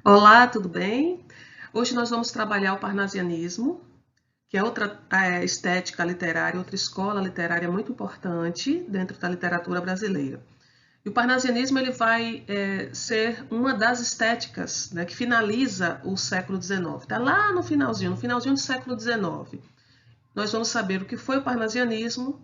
Olá, tudo bem? Hoje nós vamos trabalhar o parnasianismo, que é outra estética literária, outra escola literária muito importante dentro da literatura brasileira. E o parnasianismo ele vai ser uma das estéticas, né, que finaliza o século XIX. Está lá no finalzinho do século XIX. Nós vamos saber o que foi o parnasianismo,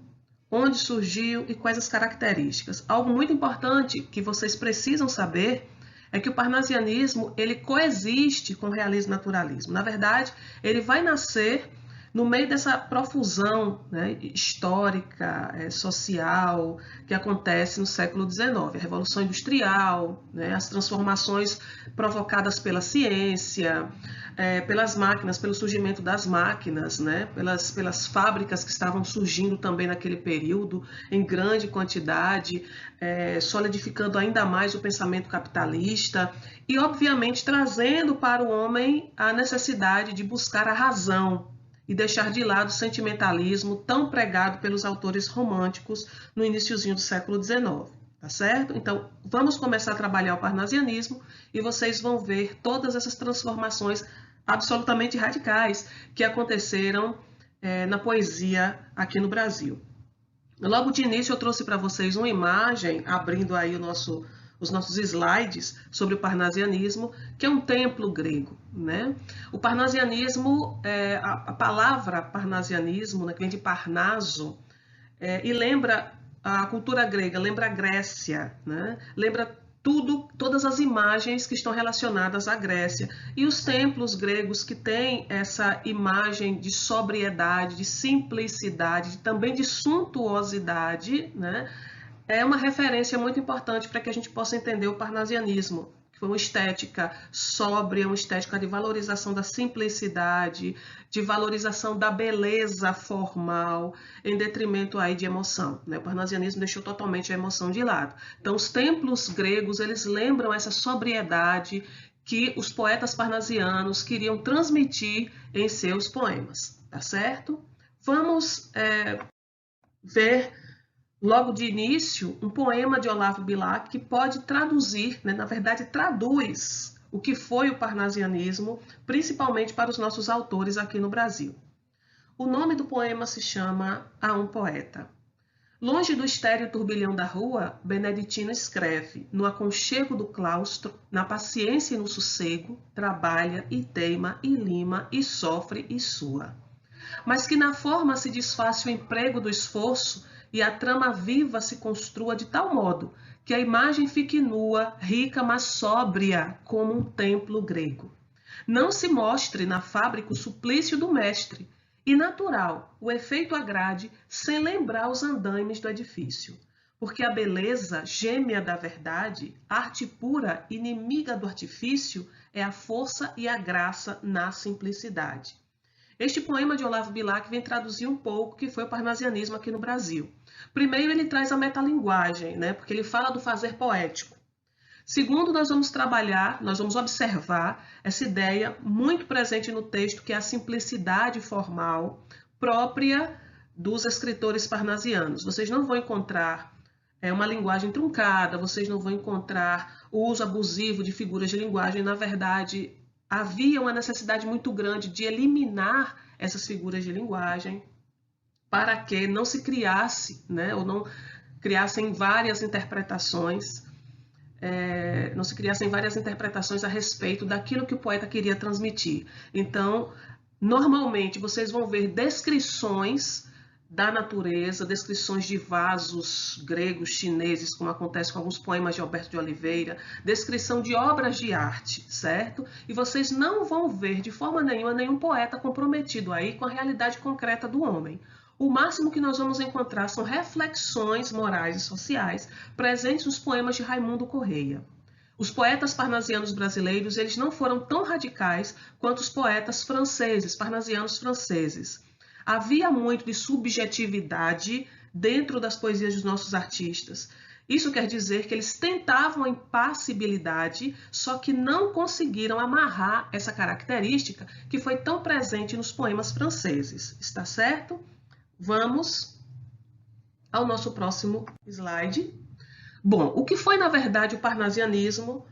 onde surgiu e quais as características. Algo muito importante que vocês precisam saber é que o parnasianismo ele coexiste com o realismo naturalismo. Na verdade, ele vai nascer no meio dessa profusão, né, histórica, social, que acontece no século XIX, a Revolução Industrial, né, as transformações provocadas pela ciência, pelas máquinas, pelo surgimento das máquinas, né, pelas fábricas que estavam surgindo também naquele período, em grande quantidade, solidificando ainda mais o pensamento capitalista e, obviamente, trazendo para o homem a necessidade de buscar a razão, e deixar de lado o sentimentalismo tão pregado pelos autores românticos no iniciozinho do século XIX, tá certo? Então, vamos começar a trabalhar o parnasianismo e vocês vão ver todas essas transformações absolutamente radicais que aconteceram na poesia aqui no Brasil. Logo de início eu trouxe para vocês uma imagem, abrindo aí os nossos slides sobre o parnasianismo, que é um templo grego, né? O parnasianismo, a palavra parnasianismo, né, que vem de Parnaso, e lembra a cultura grega, lembra a Grécia, né? Lembra todas as imagens que estão relacionadas à Grécia. E os templos gregos que têm essa imagem de sobriedade, de simplicidade, também de suntuosidade, né? É uma referência muito importante para que a gente possa entender o parnasianismo, que foi uma estética sóbria, uma estética de valorização da simplicidade, de valorização da beleza formal, em detrimento aí de emoção, né? O parnasianismo deixou totalmente a emoção de lado. Então, os templos gregos, eles lembram essa sobriedade que os poetas parnasianos queriam transmitir em seus poemas, tá certo? Vamos ver logo de início, um poema de Olavo Bilac que pode traduzir, né, na verdade traduz o que foi o parnasianismo, principalmente para os nossos autores aqui no Brasil. O nome do poema se chama A um Poeta. Longe do estéril turbilhão da rua, Beneditino escreve, no aconchego do claustro, na paciência e no sossego, trabalha e teima e lima e sofre e sua. Mas que na forma se desfaça o emprego do esforço e a trama viva se construa de tal modo que a imagem fique nua, rica, mas sóbria, como um templo grego. Não se mostre na fábrica o suplício do mestre, e natural o efeito agrade, sem lembrar os andaimes do edifício. Porque a beleza, gêmea da verdade, arte pura, inimiga do artifício, é a força e a graça na simplicidade. Este poema de Olavo Bilac vem traduzir um pouco o que foi o parnasianismo aqui no Brasil. Primeiro, ele traz a metalinguagem, né, porque ele fala do fazer poético. Segundo, nós vamos observar essa ideia muito presente no texto, que é a simplicidade formal própria dos escritores parnasianos. Vocês não vão encontrar uma linguagem truncada, vocês não vão encontrar o uso abusivo de figuras de linguagem. Na verdade, havia uma necessidade muito grande de eliminar essas figuras de linguagem para que não se criasse, né, ou não criassem várias interpretações, não se criassem várias interpretações a respeito daquilo que o poeta queria transmitir. Então, normalmente, vocês vão ver descrições da natureza, descrições de vasos gregos, chineses, como acontece com alguns poemas de Alberto de Oliveira, descrição de obras de arte, certo? E vocês não vão ver de forma nenhuma nenhum poeta comprometido aí com a realidade concreta do homem. O máximo que nós vamos encontrar são reflexões morais e sociais presentes nos poemas de Raimundo Correia. Os poetas parnasianos brasileiros, eles não foram tão radicais quanto os poetas franceses, parnasianos franceses. Havia muito de subjetividade dentro das poesias dos nossos artistas. Isso quer dizer que eles tentavam a impassibilidade, só que não conseguiram amarrar essa característica que foi tão presente nos poemas franceses. Está certo? Vamos ao nosso próximo slide. Bom, o que foi, na verdade, o parnasianismo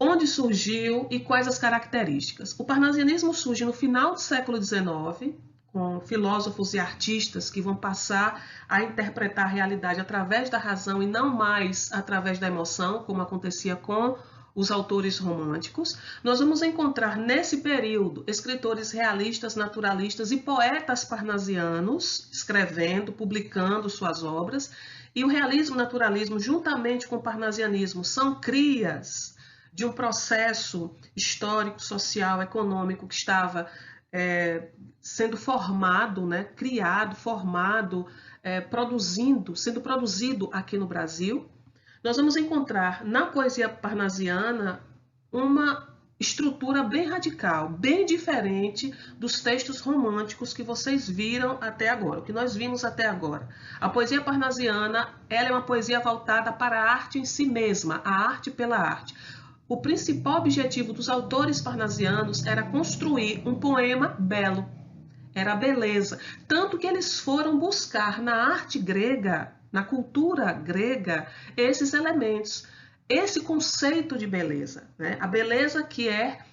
onde surgiu e quais as características. O parnasianismo surge no final do século XIX, com filósofos e artistas que vão passar a interpretar a realidade através da razão e não mais através da emoção, como acontecia com os autores românticos. Nós vamos encontrar nesse período escritores realistas, naturalistas e poetas parnasianos escrevendo, publicando suas obras. E o realismo e o naturalismo, juntamente com o parnasianismo, são crias de um processo histórico, social, econômico que estava sendo formado, né, criado, formado, sendo produzido aqui no Brasil. Nós vamos encontrar na poesia parnasiana uma estrutura bem radical, bem diferente dos textos românticos que vocês viram até agora, o que nós vimos até agora. A poesia parnasiana, ela é uma poesia voltada para a arte em si mesma, a arte pela arte. O principal objetivo dos autores parnasianos era construir um poema belo, era a beleza. Tanto que eles foram buscar na arte grega, na cultura grega, esses elementos, esse conceito de beleza, né? A beleza que ela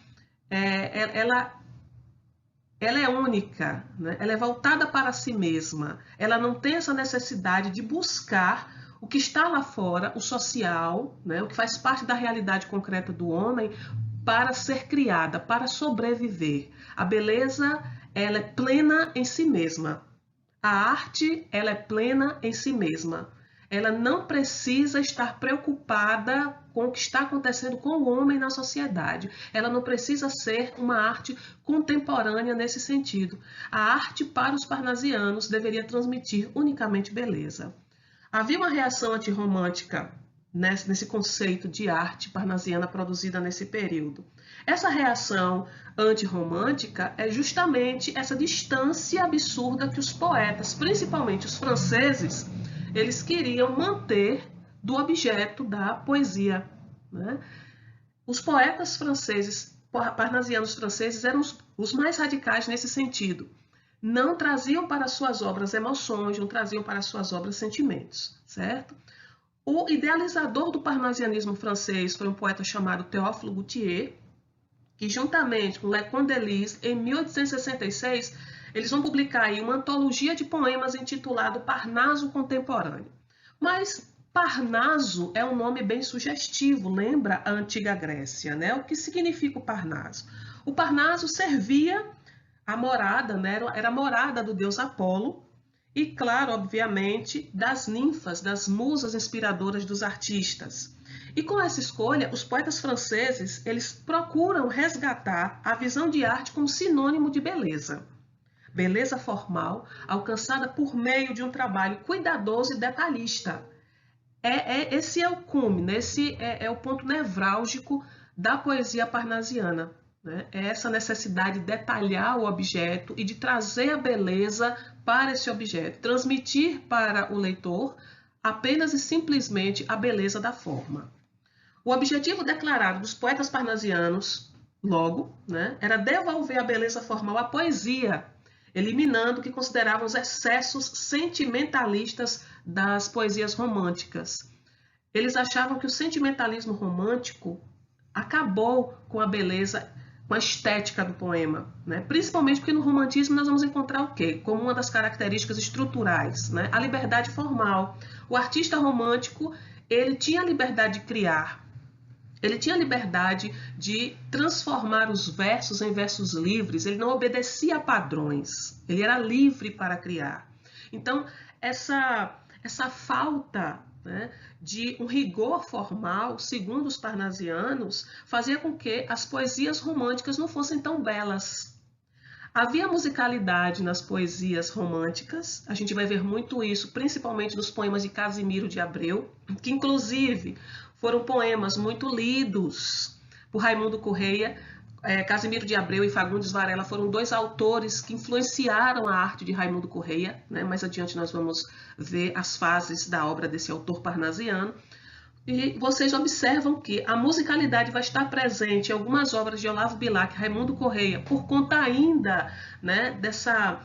é única, né? Ela é voltada para si mesma, ela não tem essa necessidade de buscar o que está lá fora, o social, né? O que faz parte da realidade concreta do homem, para ser criada, para sobreviver. A beleza, ela é plena em si mesma. A arte, ela é plena em si mesma. Ela não precisa estar preocupada com o que está acontecendo com o homem na sociedade. Ela não precisa ser uma arte contemporânea nesse sentido. A arte, para os parnasianos, deveria transmitir unicamente beleza. Havia uma reação antirromântica nesse conceito de arte parnasiana produzida nesse período. Essa reação antirromântica é justamente essa distância absurda que os poetas, principalmente os franceses, eles queriam manter do objeto da poesia, né? Os poetas franceses, parnasianos franceses, eram os mais radicais nesse sentido. Não traziam para suas obras emoções, não traziam para suas obras sentimentos, certo? O idealizador do parnasianismo francês foi um poeta chamado Théophile Gautier, que juntamente com Le Condelis, em 1866, eles vão publicar aí uma antologia de poemas intitulado Parnaso Contemporâneo. Mas Parnaso é um nome bem sugestivo, lembra a antiga Grécia, né? O que significa o Parnaso? O Parnaso servia a morada, né? Era a morada do deus Apolo e, claro, obviamente, das ninfas, das musas inspiradoras dos artistas. E com essa escolha, os poetas franceses, eles procuram resgatar a visão de arte como sinônimo de beleza. Beleza formal, alcançada por meio de um trabalho cuidadoso e detalhista. Esse é o cume, né? Esse é o ponto nevrálgico da poesia parnasiana, né? É essa necessidade de detalhar o objeto e de trazer a beleza para esse objeto, transmitir para o leitor apenas e simplesmente a beleza da forma. O objetivo declarado dos poetas parnasianos, logo, né, era devolver a beleza formal à poesia, eliminando o que consideravam os excessos sentimentalistas das poesias românticas. Eles achavam que o sentimentalismo romântico acabou com a beleza, com a estética do poema, né? Principalmente porque no romantismo nós vamos encontrar o quê? Como uma das características estruturais, né? A liberdade formal. O artista romântico, ele tinha a liberdade de criar, ele tinha a liberdade de transformar os versos em versos livres, ele não obedecia a padrões, ele era livre para criar. Então, essa falta, né, de um rigor formal, segundo os parnasianos, fazia com que as poesias românticas não fossem tão belas. Havia musicalidade nas poesias românticas, a gente vai ver muito isso, principalmente nos poemas de Casimiro de Abreu, que inclusive foram poemas muito lidos por Raimundo Correia. Casimiro de Abreu e Fagundes Varela foram dois autores que influenciaram a arte de Raimundo Correia, né? Mais adiante nós vamos ver as fases da obra desse autor parnasiano. E vocês observam que a musicalidade vai estar presente em algumas obras de Olavo Bilac, Raimundo Correia, por conta ainda, né, dessa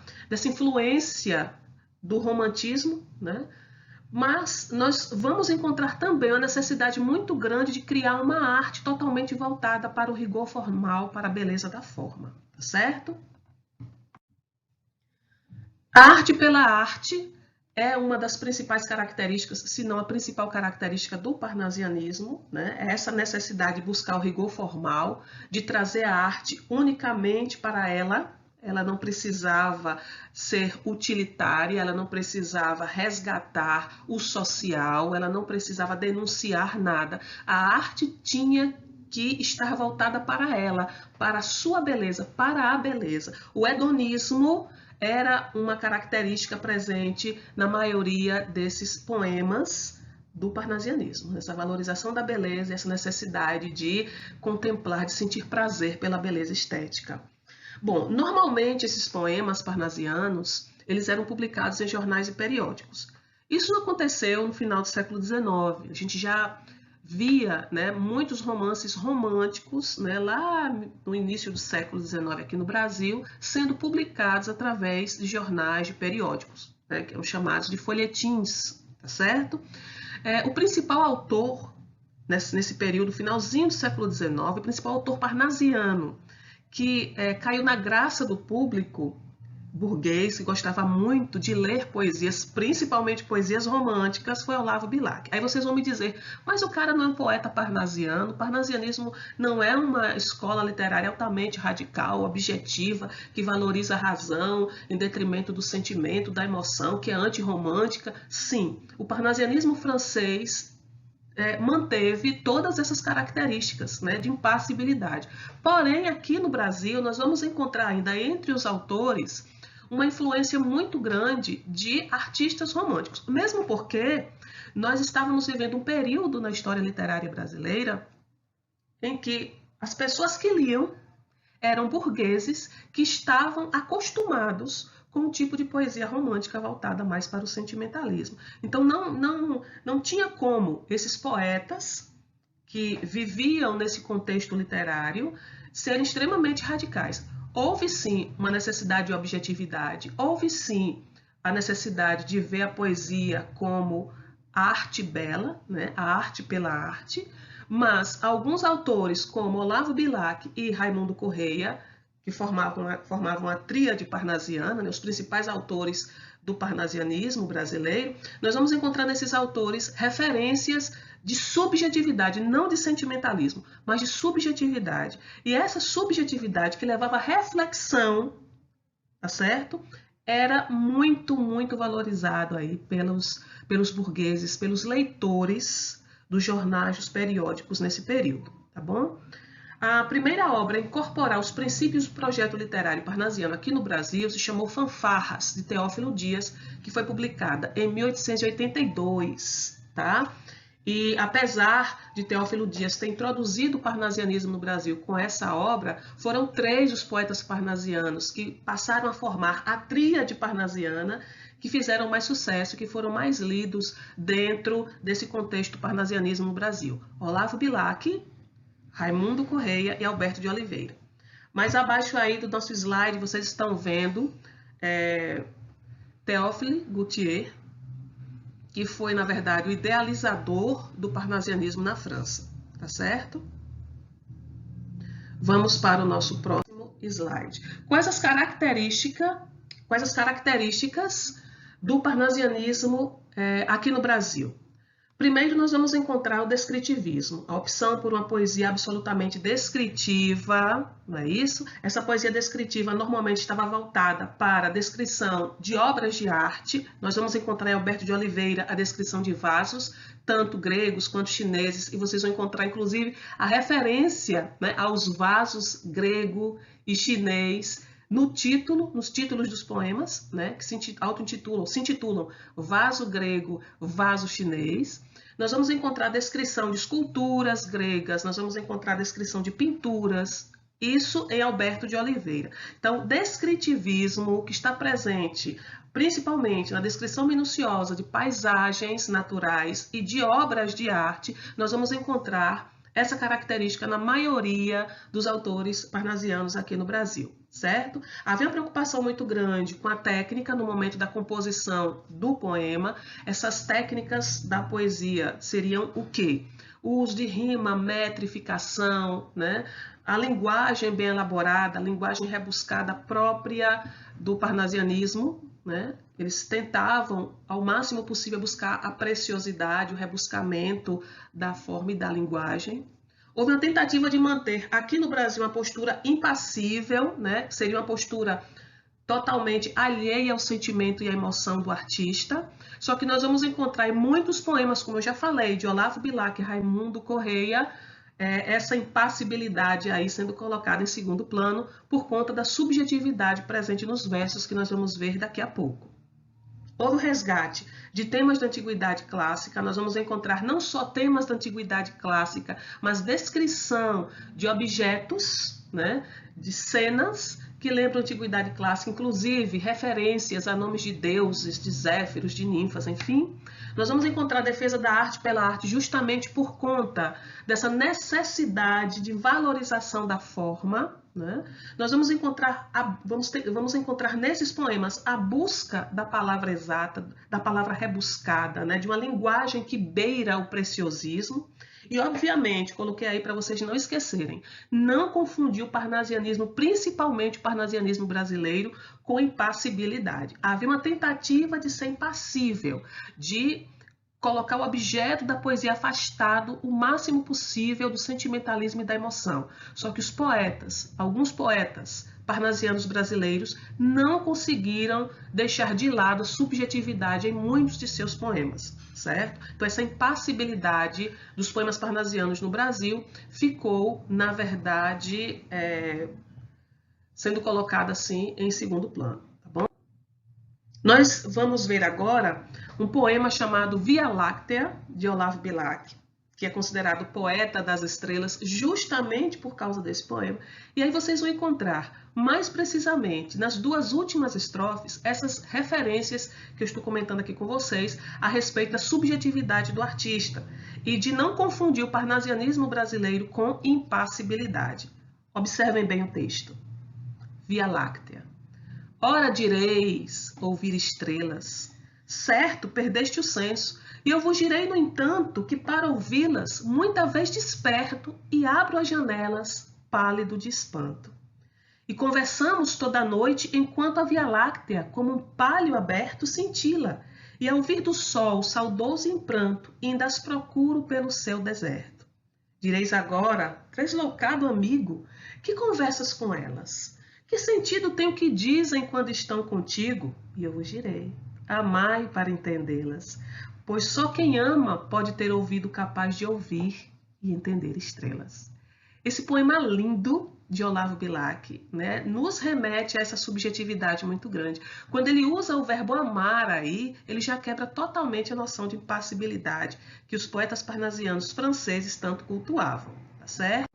influência do romantismo, né? Mas nós vamos encontrar também uma necessidade muito grande de criar uma arte totalmente voltada para o rigor formal, para a beleza da forma, tá certo? A arte pela arte é uma das principais características, se não a principal característica do parnasianismo, né? É essa necessidade de buscar o rigor formal, de trazer a arte unicamente para ela. Ela não precisava ser utilitária, ela não precisava resgatar o social, ela não precisava denunciar nada. A arte tinha que estar voltada para ela, para a sua beleza, para a beleza. O hedonismo era uma característica presente na maioria desses poemas do parnasianismo, essa valorização da beleza, essa necessidade de contemplar, de sentir prazer pela beleza estética. Bom, normalmente esses poemas parnasianos, eles eram publicados em jornais e periódicos. Isso não aconteceu no final do século XIX. A gente já via, né, muitos romances românticos, né, lá no início do século XIX aqui no Brasil, sendo publicados através de jornais, de periódicos, né, que eram chamados de folhetins, tá certo? O principal autor, nesse período, finalzinho do século XIX, o principal autor parnasiano, que caiu na graça do público burguês, que gostava muito de ler poesias, principalmente poesias românticas, foi Olavo Bilac. Aí vocês vão me dizer, mas o cara não é um poeta parnasiano, o parnasianismo não é uma escola literária altamente radical, objetiva, que valoriza a razão em detrimento do sentimento, da emoção, que é antirromântica. Sim, o parnasianismo francês manteve todas essas características, né, de impassibilidade. Porém, aqui no Brasil, nós vamos encontrar ainda entre os autores uma influência muito grande de artistas românticos, mesmo porque nós estávamos vivendo um período na história literária brasileira em que as pessoas que liam eram burgueses que estavam acostumados com um tipo de poesia romântica voltada mais para o sentimentalismo. Então não tinha como esses poetas que viviam nesse contexto literário serem extremamente radicais. Houve sim uma necessidade de objetividade, houve sim a necessidade de ver a poesia como arte bela, né? A arte pela arte, mas alguns autores como Olavo Bilac e Raimundo Correia, que formavam a tríade parnasiana, né? Os principais autores do parnasianismo brasileiro, nós vamos encontrar nesses autores referências de subjetividade, não de sentimentalismo, mas de subjetividade. E essa subjetividade que levava à reflexão, tá certo? Era muito, muito valorizado aí pelos burgueses, pelos leitores dos jornais, dos periódicos nesse período, tá bom? A primeira obra a incorporar os princípios do projeto literário parnasiano aqui no Brasil se chamou Fanfarras, de Teófilo Dias, que foi publicada em 1882, tá? E apesar de Teófilo Dias ter introduzido o parnasianismo no Brasil com essa obra, foram 3 os poetas parnasianos que passaram a formar a tríade parnasiana, que fizeram mais sucesso, que foram mais lidos dentro desse contexto parnasianismo no Brasil. Olavo Bilac, Raimundo Correia e Alberto de Oliveira. Mais abaixo aí do nosso slide, vocês estão vendo Théophile Gautier, que foi, na verdade, o idealizador do parnasianismo na França, tá certo? Vamos para o nosso próximo slide. Quais as características do parnasianismo aqui no Brasil? Primeiro, nós vamos encontrar o descritivismo, a opção por uma poesia absolutamente descritiva, não é isso? Essa poesia descritiva normalmente estava voltada para a descrição de obras de arte. Nós vamos encontrar em Alberto de Oliveira a descrição de vasos, tanto gregos quanto chineses, e vocês vão encontrar, inclusive, a referência, né, aos vasos grego e chinês nos títulos dos poemas, né, que se intitulam Vaso Grego, Vaso Chinês. Nós vamos encontrar a descrição de esculturas gregas, nós vamos encontrar a descrição de pinturas, isso em Alberto de Oliveira. Então, descritivismo que está presente principalmente na descrição minuciosa de paisagens naturais e de obras de arte, nós vamos encontrar essa característica na maioria dos autores parnasianos aqui no Brasil. certo? Havia uma preocupação muito grande com a técnica no momento da composição do poema. Essas técnicas da poesia seriam o quê? O uso de rima, metrificação, né? A linguagem bem elaborada, a linguagem rebuscada própria do parnasianismo, né? Eles tentavam, ao máximo possível, buscar a preciosidade, o rebuscamento da forma e da linguagem. Houve uma tentativa de manter aqui no Brasil uma postura impassível, né? Seria uma postura totalmente alheia ao sentimento e à emoção do artista. Só que nós vamos encontrar em muitos poemas, como eu já falei, de Olavo Bilac e Raimundo Correia, essa impassibilidade aí sendo colocada em segundo plano por conta da subjetividade presente nos versos que nós vamos ver daqui a pouco. Houve o resgate de temas da antiguidade clássica, nós vamos encontrar não só temas da antiguidade clássica, mas descrição de objetos, né, de cenas que lembram a antiguidade clássica, inclusive referências a nomes de deuses, de zéfiros, de ninfas, enfim. Nós vamos encontrar a defesa da arte pela arte justamente por conta dessa necessidade de valorização da forma, né? Nós vamos encontrar nesses poemas a busca da palavra exata, da palavra rebuscada, né? De uma linguagem que beira o preciosismo. E, obviamente, coloquei aí para vocês não esquecerem, não confundir o parnasianismo, principalmente o parnasianismo brasileiro, com impassibilidade. Havia uma tentativa de ser impassível, de colocar o objeto da poesia afastado o máximo possível do sentimentalismo e da emoção. Só que os poetas, alguns poetas parnasianos brasileiros, não conseguiram deixar de lado a subjetividade em muitos de seus poemas, certo? Então essa impassibilidade dos poemas parnasianos no Brasil ficou, na verdade, sendo colocada assim em segundo plano, tá bom? Nós vamos ver agora um poema chamado Via Láctea, de Olavo Bilac, que é considerado poeta das estrelas justamente por causa desse poema. E aí vocês vão encontrar, mais precisamente, nas duas últimas estrofes, essas referências que eu estou comentando aqui com vocês a respeito da subjetividade do artista e de não confundir o parnasianismo brasileiro com impassibilidade. Observem bem o texto. Via Láctea. Ora direis, ouvir estrelas, certo, perdeste o senso, e eu vos direi, no entanto, que para ouvi-las, muita vez desperto e abro as janelas, pálido de espanto. E conversamos toda a noite, enquanto a Via Láctea, como um pálio aberto, cintila, e ao vir do sol, saudoso e em pranto, ainda as procuro pelo céu deserto. Direis agora, tresloucado amigo, que conversas com elas? Que sentido tem o que dizem quando estão contigo? E eu vos direi, amai para entendê-las, pois só quem ama pode ter ouvido capaz de ouvir e entender estrelas. Esse poema lindo de Olavo Bilac, né, nos remete a essa subjetividade muito grande. Quando ele usa o verbo amar aí, ele já quebra totalmente a noção de impassibilidade que os poetas parnasianos franceses tanto cultuavam, tá certo?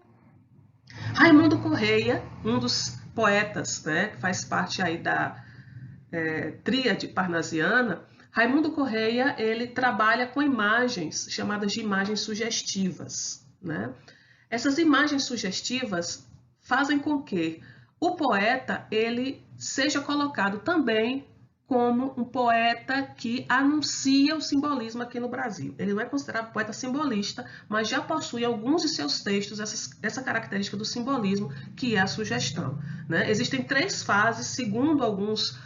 Raimundo Correia, um dos poetas, né, que faz parte aí da tríade parnasiana, Raimundo Correia, ele trabalha com imagens chamadas de imagens sugestivas, né? Essas imagens sugestivas fazem com que o poeta ele seja colocado também como um poeta que anuncia o simbolismo aqui no Brasil. Ele não é considerado poeta simbolista, mas já possui alguns de seus textos essa característica do simbolismo, que é a sugestão, né? Existem 3 fases, segundo alguns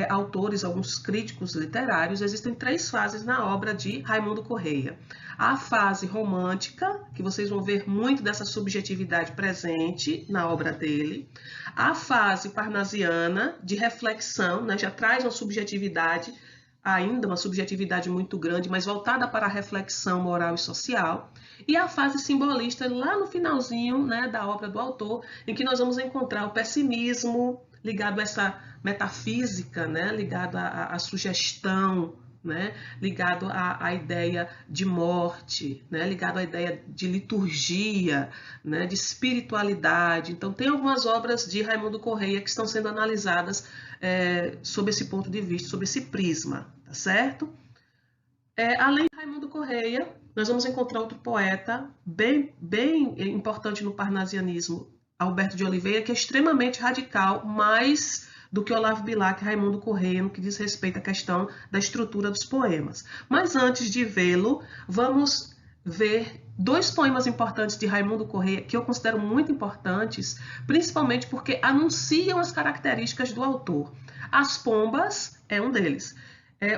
autores, alguns críticos literários, existem 3 fases na obra de Raimundo Correia. A fase romântica, que vocês vão ver muito dessa subjetividade presente na obra dele. A fase parnasiana, de reflexão, né, já traz uma subjetividade, ainda uma subjetividade muito grande, mas voltada para a reflexão moral e social. E a fase simbolista, lá no finalzinho, né, da obra do autor, em que nós vamos encontrar o pessimismo, ligado a essa metafísica, né, ligado à sugestão, né, ligado à ideia de morte, né, ligado à ideia de liturgia, né, de espiritualidade. Então, tem algumas obras de Raimundo Correia que estão sendo analisadas sob esse ponto de vista, sob esse prisma, tá certo? Além de Raimundo Correia, nós vamos encontrar outro poeta bem importante no parnasianismo Alberto de Oliveira, que é extremamente radical, mais do que Olavo Bilac e Raimundo Correia, no que diz respeito à questão da estrutura dos poemas. Mas antes de vê-lo, vamos ver dois poemas importantes de Raimundo Correia, que eu considero muito importantes, principalmente porque anunciam as características do autor. As Pombas é um deles.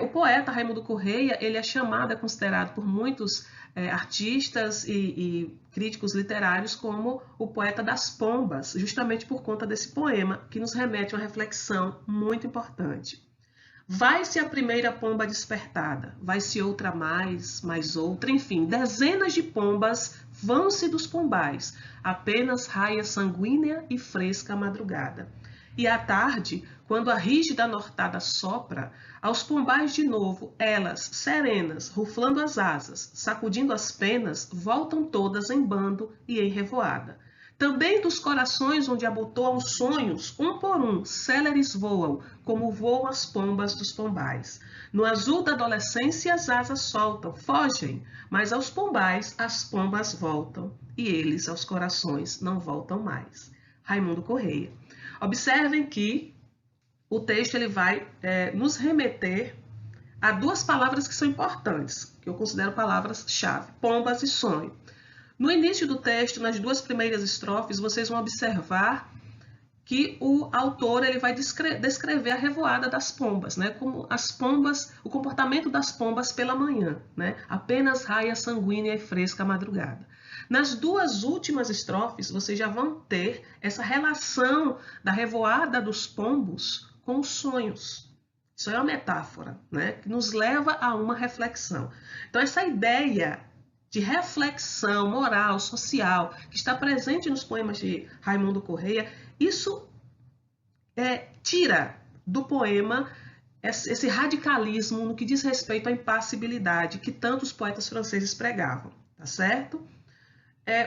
O poeta Raimundo Correia, ele é chamado, é considerado por muitos artistas e críticos literários como o poeta das pombas, justamente por conta desse poema, que nos remete a uma reflexão muito importante. Vai-se a primeira pomba despertada, vai-se outra mais outra, enfim, dezenas de pombas vão-se dos pombais, apenas raia sanguínea e fresca a madrugada. E à tarde, quando a rígida nortada sopra, aos pombais de novo, elas, serenas, ruflando as asas, sacudindo as penas, voltam todas em bando e em revoada. Também dos corações onde abotoam os sonhos, um por um, céleres voam, como voam as pombas dos pombais. No azul da adolescência as asas soltam, fogem, mas aos pombais as pombas voltam, e eles aos corações não voltam mais. Raimundo Correia. Observem que o texto ele vai nos remeter a duas palavras que são importantes, que eu considero palavras-chave, pombas e sonho. No início do texto, nas duas primeiras estrofes, vocês vão observar que o autor ele vai descrever a revoada das pombas, né? Como as pombas, o comportamento das pombas pela manhã, né? Apenas raia sanguínea e fresca a madrugada. Nas duas últimas estrofes, vocês já vão ter essa relação da revoada dos pombos com os sonhos. Isso é uma metáfora, né? Que nos leva a uma reflexão. Então, essa ideia de reflexão moral, social, que está presente nos poemas de Raimundo Correia, isso tira do poema esse radicalismo no que diz respeito à impassibilidade que tantos poetas franceses pregavam, tá certo?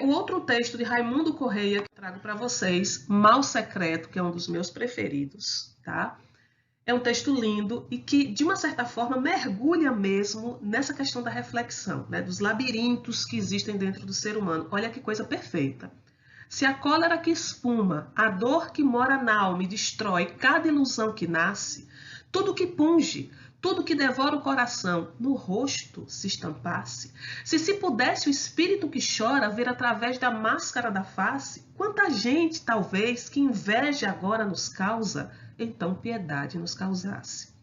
O outro texto de Raimundo Correia que eu trago para vocês, Mal Secreto, que é um dos meus preferidos, tá? É um texto lindo e que, de uma certa forma, mergulha mesmo nessa questão da reflexão, né? Dos labirintos que existem dentro do ser humano. Olha que coisa perfeita. Se a cólera que espuma, a dor que mora na alma e destrói cada ilusão que nasce, tudo que punge, tudo que devora o coração, no rosto se estampasse, se pudesse o espírito que chora ver através da máscara da face, quanta gente, talvez, que inveja agora nos causa, então piedade nos causasse.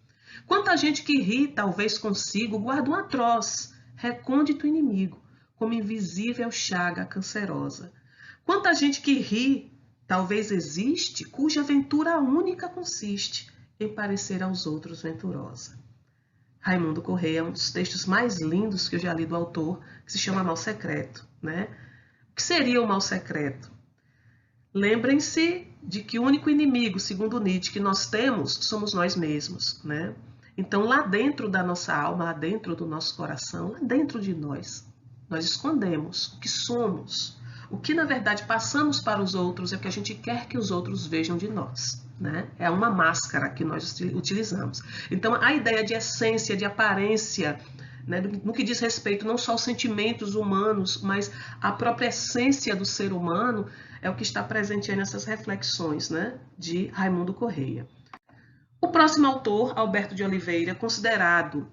Quanta gente que ri, talvez consigo, guarda um atroz, recôndito inimigo, como invisível chaga cancerosa. Quanta gente que ri, talvez existe, cuja ventura única consiste em parecer aos outros venturosa. Raimundo Correia é um dos textos mais lindos que eu já li do autor, que se chama Mal Secreto, né? O que seria o mal secreto? Lembrem-se de que o único inimigo, segundo Nietzsche, que nós temos somos nós mesmos, né? Então, lá dentro da nossa alma, lá dentro do nosso coração, lá dentro de nós escondemos o que somos. O que, na verdade, passamos para os outros é o que a gente quer que os outros vejam de nós, né? É uma máscara que nós utilizamos. Então, a ideia de essência, de aparência, né, no que diz respeito não só aos sentimentos humanos, mas à própria essência do ser humano, é o que está presente aí nessas reflexões, né, de Raimundo Correia. O próximo autor, Alberto de Oliveira, considerado,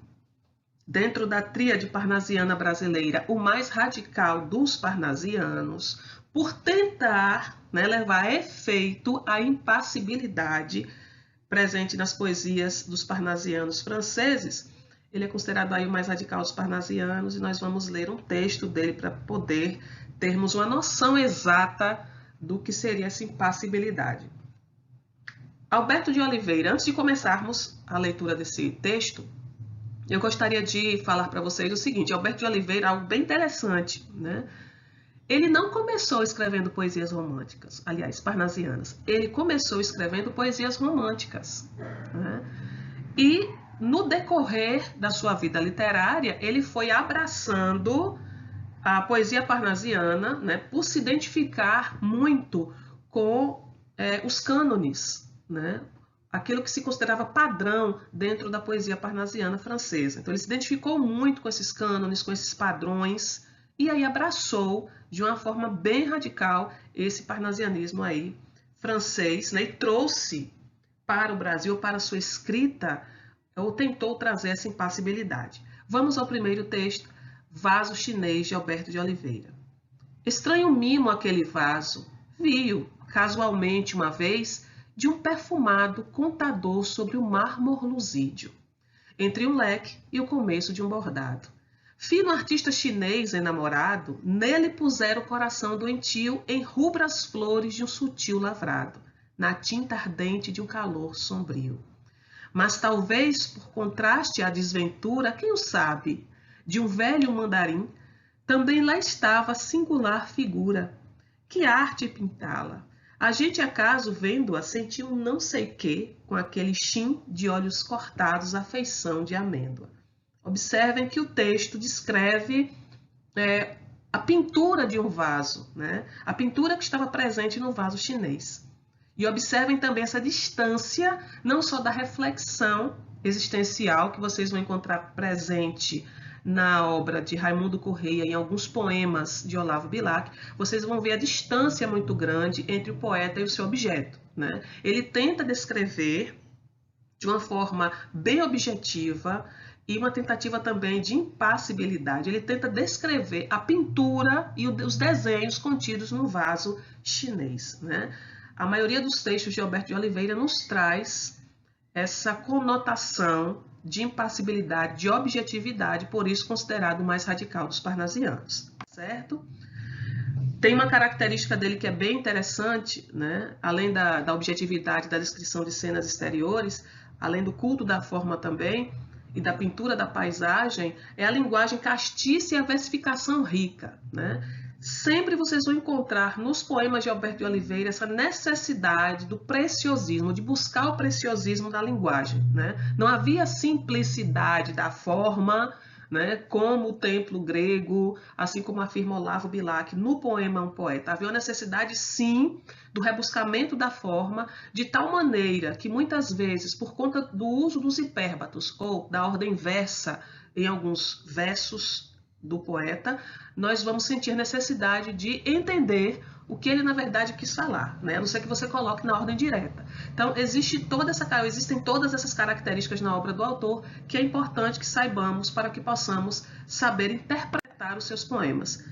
dentro da tríade parnasiana brasileira, o mais radical dos parnasianos, por tentar, né, levar a efeito a impassibilidade presente nas poesias dos parnasianos franceses. Ele é considerado aí o mais radical dos parnasianos e nós vamos ler um texto dele para poder termos uma noção exata do que seria essa impassibilidade. Alberto de Oliveira, antes de começarmos a leitura desse texto, eu gostaria de falar para vocês o seguinte: Alberto de Oliveira, algo bem interessante, né? Ele não começou escrevendo poesias românticas, aliás, parnasianas. Ele começou escrevendo poesias românticas, né? E no decorrer da sua vida literária, ele foi abraçando a poesia parnasiana, né, por se identificar muito com os cânones, né, aquilo que se considerava padrão dentro da poesia parnasiana francesa. Então, ele se identificou muito com esses cânones, com esses padrões, e aí abraçou de uma forma bem radical esse parnasianismo aí francês, né, e trouxe para o Brasil, para a sua escrita, ou tentou trazer essa impassibilidade. Vamos ao primeiro texto, Vaso Chinês, de Alberto de Oliveira. Estranho mimo aquele vaso, vi-o, casualmente uma vez, de um perfumado contador sobre o mármor luzídio, entre um leque e o começo de um bordado. Fino artista chinês enamorado, nele pusera o coração doentio em rubras flores de um sutil lavrado, na tinta ardente de um calor sombrio. Mas talvez, por contraste à desventura, quem o sabe, de um velho mandarim, também lá estava a singular figura. Que arte pintá-la! A gente, acaso, vendo-a, sentiu um não sei quê, com aquele chin de olhos cortados à feição de amêndoa. Observem que o texto descreve a pintura de um vaso, né? A pintura que estava presente no vaso chinês. E observem também essa distância, não só da reflexão existencial, que vocês vão encontrar presente na obra de Raimundo Correia, em alguns poemas de Olavo Bilac, vocês vão ver a distância muito grande entre o poeta e o seu objeto, né? Ele tenta descrever de uma forma bem objetiva e uma tentativa também de impassibilidade. Ele tenta descrever a pintura e os desenhos contidos no vaso chinês, né? A maioria dos textos de Alberto de Oliveira nos traz essa conotação de impassibilidade, de objetividade, por isso considerado o mais radical dos parnasianos, certo? Tem uma característica dele que é bem interessante, né? Além da objetividade da descrição de cenas exteriores, além do culto da forma também, e da pintura da paisagem, é a linguagem castiça e a versificação rica, né? Sempre vocês vão encontrar nos poemas de Alberto de Oliveira essa necessidade do preciosismo, de buscar o preciosismo da linguagem, né? Não havia simplicidade da forma, né, como o templo grego, assim como afirma Olavo Bilac no poema Um Poeta. Havia uma necessidade, sim, do rebuscamento da forma, de tal maneira que muitas vezes, por conta do uso dos hipérbatos ou da ordem inversa em alguns versos do poeta, nós vamos sentir necessidade de entender o que ele, na verdade, quis falar, né? A não ser que você coloque na ordem direta. Então, existem todas essas características na obra do autor que é importante que saibamos para que possamos saber interpretar os seus poemas.